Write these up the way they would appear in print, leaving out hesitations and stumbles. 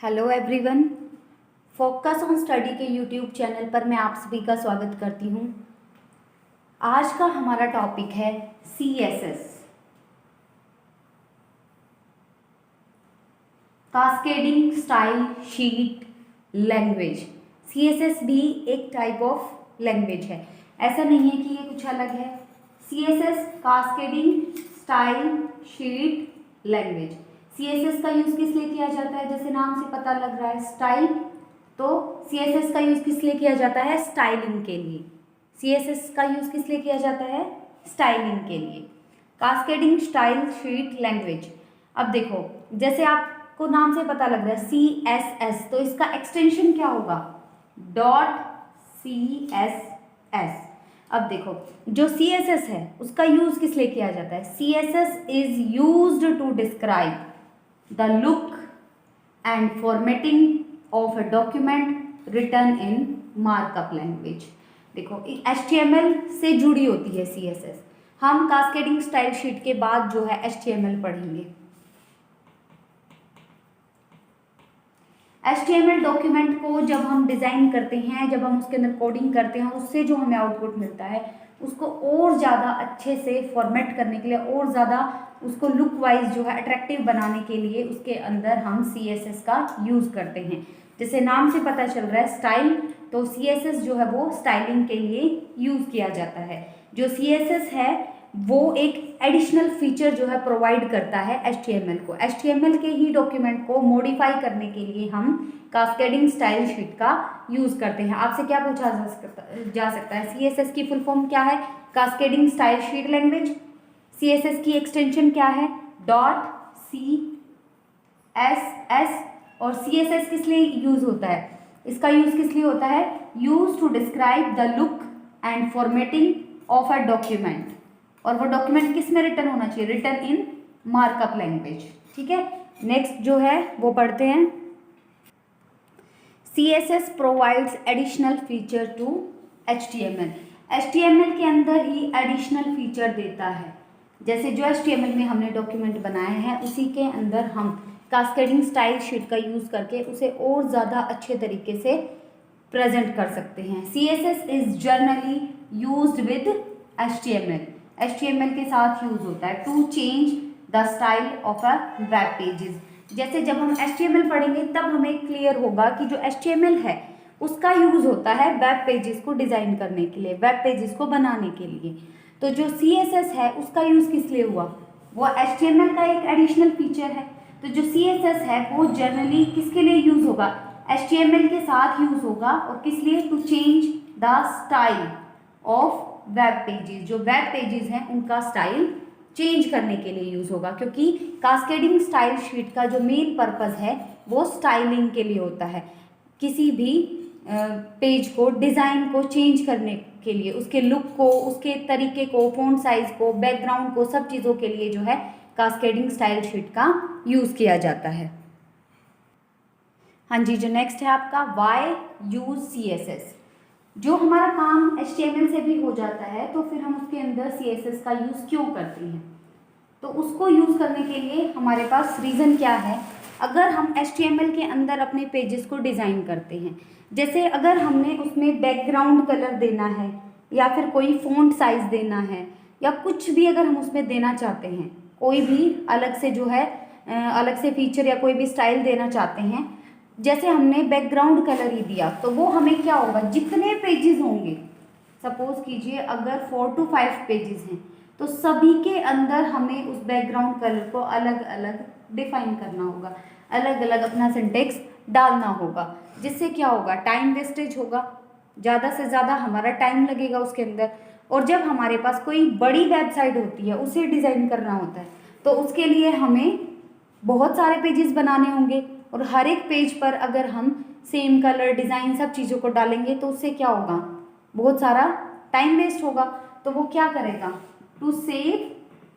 Hello everyone, focus on study के YouTube channel पर मैं आप सभी का स्वागत करती हूँ। आज का हमारा टॉपिक है CSS, cascading style sheet language. CSS भी एक टाइप ऑफ लैंग्वेज है, ऐसा नहीं है कि ये कुछ अलग है। CSS cascading style sheet language. CSS का यूज़ किस लिए किया जाता है? जैसे नाम से पता लग रहा है स्टाइल, तो CSS का यूज़ किस लिए किया जाता है? स्टाइलिंग के लिए। CSS का यूज़ किस लिए किया जाता है? स्टाइलिंग के लिए। Cascading style sheet language. अब देखो, जैसे आपको नाम से पता लग रहा है CSS, तो इसका एक्सटेंशन क्या होगा? .CSS। अब देखो, जो CSS है उसका यूज़ किस लिए किया जाता है? CSS is used to describe the look and formatting of a document written in markup language. देखो, HTML से जुड़ी होती है CSS। हम कास्केडिंग स्टाइल शीट के बाद जो है HTML पढ़ेंगे। HTML डॉक्यूमेंट को जब हम डिज़ाइन करते हैं, जब हम उसके अंदर कोडिंग करते हैं, उससे जो हमें आउटपुट मिलता है उसको और ज़्यादा अच्छे से फॉर्मेट करने के लिए, और ज़्यादा उसको लुक वाइज जो है अट्रैक्टिव बनाने के लिए उसके अंदर हम CSS का यूज़ करते हैं। जैसे नाम से पता चल रहा है स्टाइल, तो CSS जो है वो स्टाइलिंग के लिए यूज़ किया जाता है। जो CSS है वो एक एडिशनल फीचर जो है प्रोवाइड करता है HTML को। HTML के ही डॉक्यूमेंट को मॉडिफाई करने के लिए हम कास्केडिंग स्टाइल शीट का यूज़ करते हैं। आपसे क्या पूछा जा सकता है? CSS की फुल फॉर्म क्या है? Cascading style sheet language. CSS की एक्सटेंशन क्या है? .CSS। और CSS किस लिए यूज़ होता है? इसका यूज़ किस लिए होता है? Use to describe the look and formatting of a document. और वो डॉक्यूमेंट किस में रिटर्न होना चाहिए? Written in markup language. ठीक है, नेक्स्ट जो है वो पढ़ते हैं। CSS provides additional feature to HTML। HTML के अंदर ही एडिशनल फीचर देता है। जैसे जो HTML में हमने डॉक्यूमेंट बनाए हैं उसी के अंदर हम कास्केडिंग स्टाइल शीट का यूज़ करके उसे और ज़्यादा अच्छे तरीके से प्रेजेंट कर सकते हैं। CSS is generally used with HTML के साथ यूज होता है to change the style of a web pages. जैसे जब हम HTML पढ़ेंगे तब हमें क्लियर होगा कि जो HTML है उसका यूज होता है वेब पेजेस को डिज़ाइन करने के लिए, वेब पेजेस को बनाने के लिए। तो जो CSS है उसका यूज़ किस लिए हुआ? वो HTML का एक एडिशनल फीचर है। तो जो CSS है वो जनरली किसके लिए यूज़ होगा? HTML के साथ यूज़ होगा। और किस लिए? To change the style of web pages. जो वेब पेजेस हैं उनका स्टाइल चेंज करने के लिए यूज़ होगा, क्योंकि कास्केडिंग स्टाइल शीट का जो मेन पर्पस है वो स्टाइलिंग के लिए होता है। किसी भी पेज को, डिज़ाइन को चेंज करने के लिए, उसके लुक को, उसके तरीके को, फ़ॉन्ट साइज़ को, बैकग्राउंड को, सब चीज़ों के लिए जो है कास्केडिंग स्टाइल शीट का यूज़ किया जाता है। हाँ जी, जो नेक्स्ट है आपका वाई यूज़ CSS। जो हमारा काम HTML से भी हो जाता है तो फिर हम उसके अंदर CSS का यूज़ क्यों करते हैं? तो उसको यूज़ करने के लिए हमारे पास रीज़न क्या है? अगर हम HTML के अंदर अपने पेजेस को डिज़ाइन करते हैं, जैसे अगर हमने उसमें बैकग्राउंड कलर देना है या फिर कोई फ़ॉन्ट साइज़ देना है या कुछ भी अगर हम उसमें देना चाहते हैं, कोई भी अलग से जो है अलग से फीचर या कोई भी स्टाइल देना चाहते हैं, जैसे हमने बैकग्राउंड कलर ही दिया, तो वो हमें क्या होगा? जितने पेजेस होंगे, सपोज कीजिए अगर 4 to 5 पेजेस हैं, तो सभी के अंदर हमें उस बैकग्राउंड कलर को अलग अलग डिफाइन करना होगा, अलग अलग अपना सिंटेक्स डालना होगा। जिससे क्या होगा? टाइम वेस्टेज होगा, ज़्यादा से ज़्यादा हमारा टाइम लगेगा उसके अंदर। और जब हमारे पास कोई बड़ी वेबसाइट होती है, उसे डिज़ाइन करना होता है, तो उसके लिए हमें बहुत सारे पेजेस बनाने होंगे। और हर एक पेज पर अगर हम सेम कलर, डिज़ाइन, सब चीज़ों को डालेंगे तो उससे क्या होगा? बहुत सारा टाइम वेस्ट होगा। तो वो क्या करेगा? टू सेव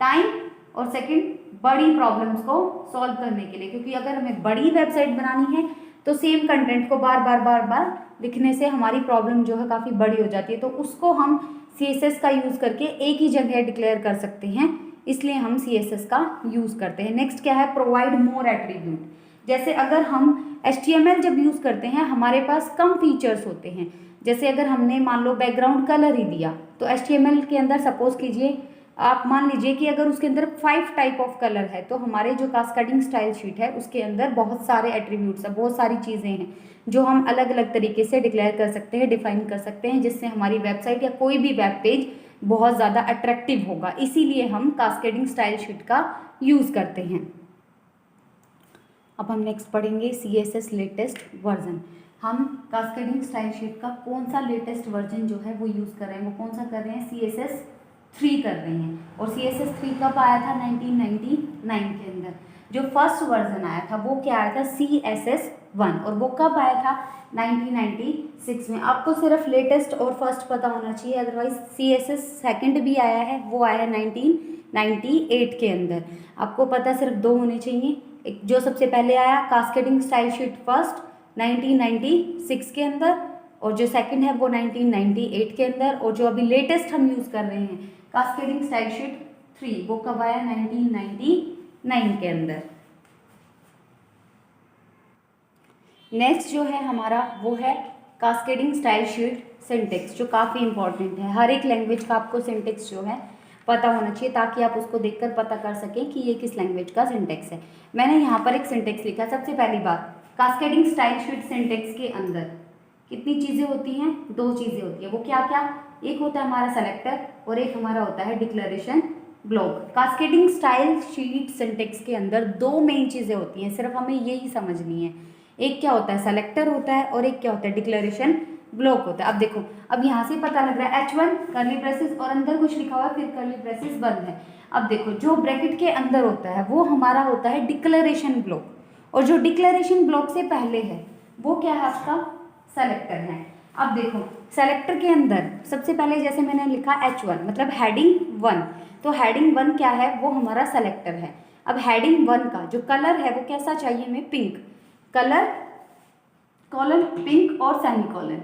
टाइम और सेकंड बड़ी प्रॉब्लम्स को सॉल्व करने के लिए, क्योंकि अगर हमें बड़ी वेबसाइट बनानी है तो सेम कंटेंट को बार बार लिखने से हमारी प्रॉब्लम जो है काफ़ी बड़ी हो जाती है। तो उसको हम CSS का यूज़ करके एक ही जगह डिक्लेयर कर सकते हैं, इसलिए हम CSS का यूज़ करते हैं। नेक्स्ट क्या है? Provide more attribute. जैसे अगर हम HTML जब यूज़ करते हैं हमारे पास कम फीचर्स होते हैं। जैसे अगर हमने मान लो बैकग्राउंड कलर ही दिया तो HTML के अंदर सपोज कीजिए आप मान लीजिए कि अगर उसके अंदर 5 टाइप ऑफ कलर है तो हमारे जो कास्केडिंग स्टाइल शीट है उसके अंदर बहुत सारे एट्रीब्यूट्स है, बहुत सारी चीज़ें हैं जो हम अलग अलग तरीके से डिक्लेयर कर सकते हैं, डिफाइन कर सकते हैं, जिससे हमारी वेबसाइट या कोई भी वेब पेज बहुत ज़्यादा अट्रैक्टिव होगा। इसीलिए हम कास्केडिंग स्टाइल शीट का यूज़ करते हैं। अब हम नेक्स्ट पढ़ेंगे CSS लेटेस्ट वर्जन। हम कास्केडिंग स्टाइल शीट का कौन सा लेटेस्ट वर्जन जो है वो यूज़ कर रहे हैं, वो कौन सा कर रहे हैं, CSS 3 कर रहे हैं। और CSS 3 कब आया था, 1999 के अंदर। जो फर्स्ट वर्जन आया था वो क्या आया था, CSS 1, और वो कब आया था, 1996 में। आपको सिर्फ लेटेस्ट और फर्स्ट पता होना चाहिए, अदरवाइज CSS सेकंड भी आया है, वो आया है 1998 के अंदर। आपको पता सिर्फ 2 होने चाहिए, एक जो सबसे पहले आया कास्केडिंग स्टाइल शीट फर्स्ट 1996 के अंदर, और जो सेकंड है वो 1998 के अंदर, और जो अभी लेटेस्ट हम यूज़ कर रहे हैं कास्केडिंग स्टाइल शीट 3 वो कब आया, 1999 के अंदर। नेक्स्ट जो है हमारा वो है कास्केडिंग स्टाइल शीट सिंटेक्स, जो काफ़ी इंपॉर्टेंट है। हर एक लैंग्वेज का आपको सिंटेक्स जो है पता होना चाहिए ताकि आप उसको देखकर पता कर सकें कि ये किस लैंग्वेज का सिंटेक्स है। मैंने यहाँ पर एक सिंटेक्स लिखा। सबसे पहली बात, कास्केडिंग स्टाइल शीट सिंटेक्स के अंदर कितनी चीज़ें होती हैं, 2 चीज़ें होती हैं। वो क्या क्या, एक होता है हमारा सेलेक्टर और एक हमारा होता है declaration block. Cascading style sheet syntax के अंदर 2 मेन चीज़ें होती हैं, सिर्फ हमें यही समझनी है। एक क्या होता है, सेलेक्टर होता है, और एक क्या होता है, डिक्लेरेशन ब्लॉक होता है। अब देखो, अब यहाँ से पता लग रहा है H1 कर्ली ब्रेसेस और अंदर कुछ लिखा हुआ है, फिर कर्ली ब्रेसेस बंद है। अब देखो, जो ब्रैकेट के अंदर होता है वो हमारा होता है डिक्लेरेशन ब्लॉक, और जो डिक्लेरेशन ब्लॉक से पहले है वो क्या है, आपका सेलेक्टर है। अब देखो, सेलेक्टर के अंदर सबसे पहले जैसे मैंने लिखा H1 मतलब हेडिंग 1, तो हेडिंग 1 क्या है, वो हमारा सेलेक्टर है। अब हेडिंग 1 का जो कलर है वो कैसा चाहिए हमें, पिंक कलर, कॉलन पिंक और सेमी कॉलन।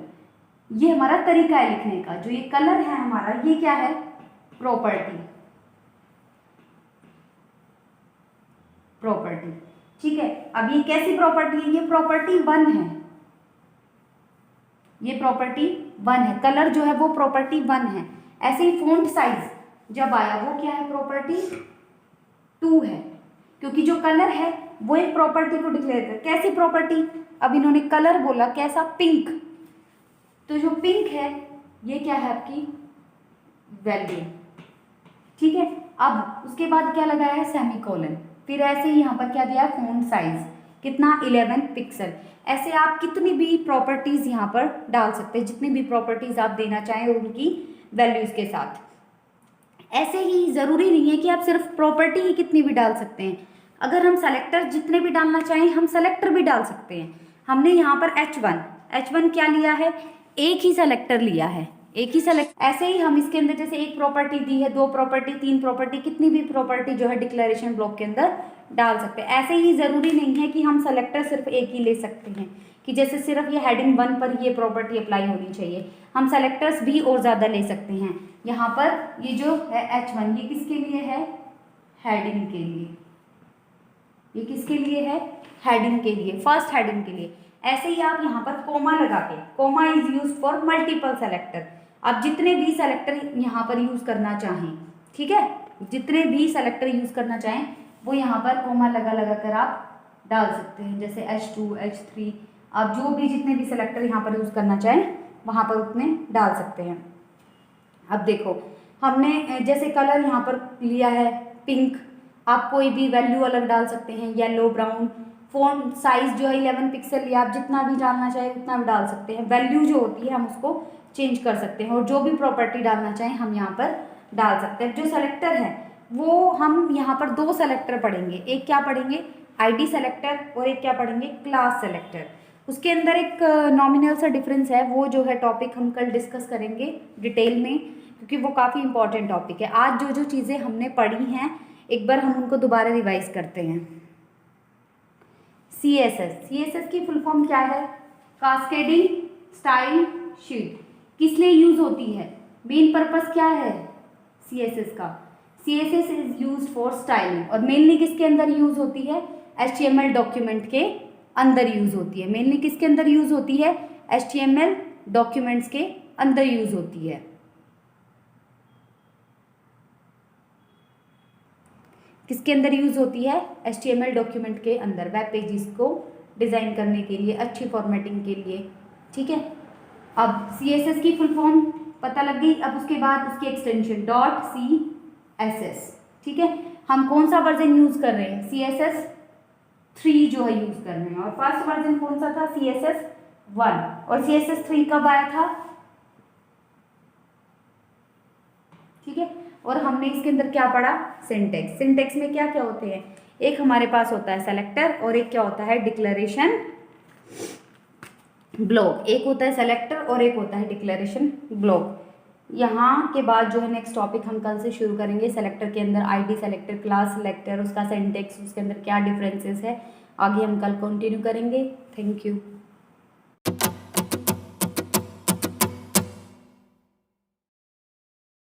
ये हमारा तरीका है लिखने का। जो ये कलर है हमारा, ये क्या है, प्रॉपर्टी, प्रॉपर्टी, ठीक है। अब ये कैसी प्रॉपर्टी है, ये प्रॉपर्टी 1 है, ये प्रॉपर्टी 1 है। कलर जो है वो प्रॉपर्टी 1 है। ऐसे ही फॉन्ट साइज जब आया वो क्या है, प्रॉपर्टी 2 है, क्योंकि जो कलर है वो एक प्रॉपर्टी को डिक्लेयर कर। कैसी प्रॉपर्टी, अब इन्होंने कलर बोला, कैसा, पिंक, तो जो पिंक है ये क्या है, आपकी वैल्यू, ठीक है। अब उसके बाद क्या लगाया है, सेमी कॉलन, फिर ऐसे ही यहाँ पर क्या दिया है, फॉन्ट साइज कितना, 11 पिक्सल। ऐसे आप कितनी भी प्रॉपर्टीज यहाँ पर डाल सकते हैं, जितनी भी प्रॉपर्टीज आप देना चाहें उनकी वैल्यूज के साथ। ऐसे ही ज़रूरी नहीं है कि आप सिर्फ प्रॉपर्टी ही कितनी भी डाल सकते हैं। अगर हम सेलेक्टर जितने भी डालना चाहें हम सेलेक्टर भी डाल सकते हैं। हमने यहाँ पर H1 क्या लिया है, एक ही सेलेक्टर लिया है, एक ही सेलेक्ट। ऐसे ही हम इसके अंदर जैसे एक प्रॉपर्टी दी है, 2 प्रॉपर्टी, 3 प्रॉपर्टी, कितनी भी प्रॉपर्टी जो है डिक्लेरेशन ब्लॉक के अंदर डाल सकते हैं। ऐसे ही ज़रूरी नहीं है कि हम सेलेक्टर सिर्फ एक ही ले सकते हैं, कि जैसे सिर्फ ये हेडिंग 1 पर ये प्रॉपर्टी अप्लाई होनी चाहिए। हम सेलेक्टर्स भी और ज़्यादा ले सकते हैं। यहाँ पर ये जो है H1 ये किसके लिए है, हेडिंग के लिए, ये किसके लिए है, हेडिंग के लिए, फर्स्ट हेडिंग के लिए। ऐसे ही आप यहाँ पर कोमा लगा के, comma is use for multiple selector, आप जितने भी सेलेक्टर यहाँ पर यूज करना चाहें, ठीक है, जितने भी सेलेक्टर यूज करना चाहें वो यहाँ पर कोमा लगा लगा कर आप डाल सकते हैं। जैसे H2 H3 आप जो भी जितने भी सेलेक्टर यहाँ पर यूज करना चाहें वहाँ पर उतने डाल सकते हैं। अब देखो, हमने जैसे कलर यहाँ पर लिया है पिंक, आप कोई भी वैल्यू अलग डाल सकते हैं, येलो, ब्राउन। फॉन्ट साइज जो है 11 पिक्सल लिया, आप जितना भी डालना चाहें उतना भी डाल सकते हैं। वैल्यू जो होती है हम उसको चेंज कर सकते हैं, और जो भी प्रॉपर्टी डालना चाहें हम यहाँ पर डाल सकते हैं। जो सेलेक्टर है वो हम यहाँ पर 2 सेलेक्टर पढ़ेंगे, एक क्या पढ़ेंगे, ID सेलेक्टर, और एक क्या पढ़ेंगे, क्लास सेलेक्टर। उसके अंदर एक नॉमिनल सा डिफरेंस है, वो जो है टॉपिक हम कल डिस्कस करेंगे डिटेल में, क्योंकि वो काफ़ी इंपॉर्टेंट टॉपिक है। आज जो जो चीज़ें हमने पढ़ी हैं एक बार हम उनको दोबारा रिवाइज करते हैं। CSS की फुल फॉर्म क्या है, कास्केडिंग स्टाइल शीट। किस लिए यूज होती है, मेन पर्पस क्या है CSS का, CSS is use for styling. और मेनली किसके अंदर यूज होती है, HTML डॉक्यूमेंट के अंदर यूज़ होती है। मेनली किसके अंदर यूज़ होती है? HTML डॉक्यूमेंट्स के अंदर यूज़ होती है। किसके अंदर यूज़ होती है? HTML डॉक्यूमेंट के अंदर, वेब पेजेस को डिज़ाइन करने के लिए, अच्छी फॉर्मेटिंग के लिए। ठीक है, अब CSS की फुल फॉर्म पता लग गई। अब उसके बाद उसकी एक्सटेंशन .css। ठीक है, हम कौन सा वर्जन यूज़ कर रहे हैं? CSS 3 जो है यूज़ कर रहे हैं। और फर्स्ट वर्जन कौन सा था? CSS 1। और CSS 3 कब आया था? ठीक है, और हमने इसके अंदर क्या पढ़ा? सिंटेक्स। सिंटेक्स में क्या क्या होते हैं? एक हमारे पास होता है सेलेक्टर और एक क्या होता है? Declaration block. एक होता है सेलेक्टर और एक होता है डिक्लेरेशन ब्लॉक। यहाँ के बाद जो है नेक्स्ट टॉपिक हम कल से शुरू करेंगे। सेलेक्टर के अंदर आईडी सेलेक्टर, क्लास सेलेक्टर, उसका सिंटेक्स, उसके अंदर क्या डिफरेंसेस है, आगे हम कल कंटिन्यू करेंगे। Thank you.